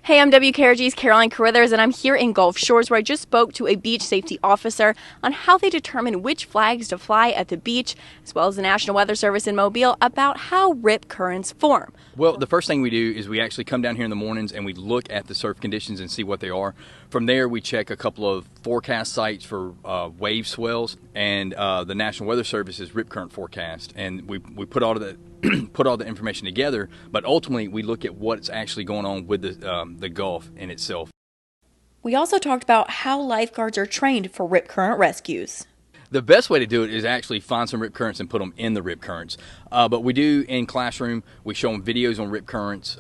Hey, I'm WKRG's Caroline Carruthers, and I'm here in Gulf Shores where I just spoke to a beach safety officer on how they determine which flags to fly at the beach, as well as the National Weather Service in Mobile about how rip currents form. Well, the first thing we do is we actually come down here in the mornings and we look at the surf conditions and see what they are. From there, we check a couple of forecast sites for wave swells and the National Weather Service's rip current forecast, and we put all of the put all the information together, but ultimately we look at what's actually going on with the Gulf in itself. We also talked about how lifeguards are trained for rip current rescues. The best way to do it is actually find some rip currents and put them in the rip currents. But we do in classroom, we show them videos on rip currents.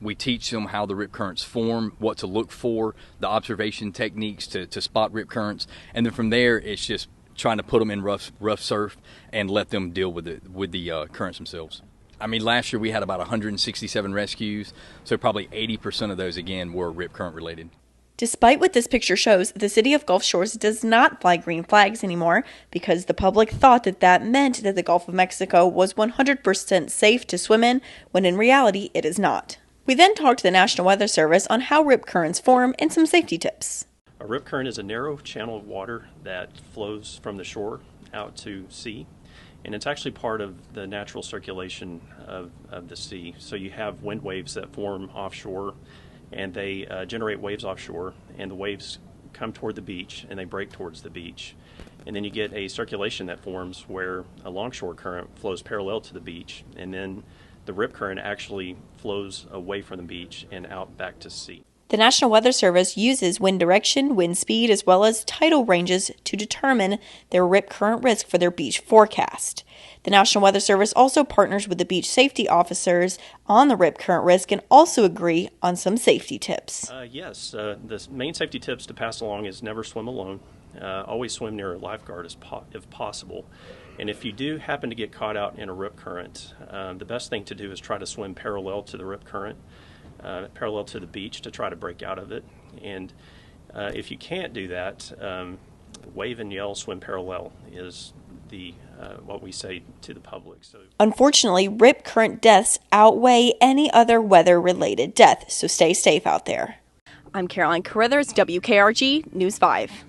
We teach them how the rip currents form, what to look for, the observation techniques to spot rip currents. And then from there, it's just trying to put them in rough surf and let them deal with the currents themselves. I mean, last year we had about 167 rescues, so probably 80% of those, again, were rip current related. Despite what this picture shows, the city of Gulf Shores does not fly green flags anymore because the public thought that meant that the Gulf of Mexico was 100% safe to swim in, when in reality it is not. We then talked to the National Weather Service on how rip currents form and some safety tips. A rip current is a narrow channel of water that flows from the shore out to sea, and it's actually part of the natural circulation of the sea. So you have wind waves that form offshore, and they generate waves offshore, and the waves come toward the beach and they break towards the beach. And then you get a circulation that forms where a longshore current flows parallel to the beach, and then the rip current actually flows away from the beach and out back to sea. The National Weather Service uses wind direction, wind speed, as well as tidal ranges to determine their rip current risk for their beach forecast. The National Weather Service also partners with the beach safety officers on the rip current risk and also agree on some safety tips. Yes, the main safety tips to pass along is never swim alone. Always swim near a lifeguard if possible. And if you do happen to get caught out in a rip current, the best thing to do is try to swim parallel to the rip current. Parallel to the beach to try to break out of it. And if you can't do that, wave and yell, swim parallel is what we say to the public. So, unfortunately, rip current deaths outweigh any other weather-related death, so stay safe out there. I'm Caroline Carruthers, WKRG News 5.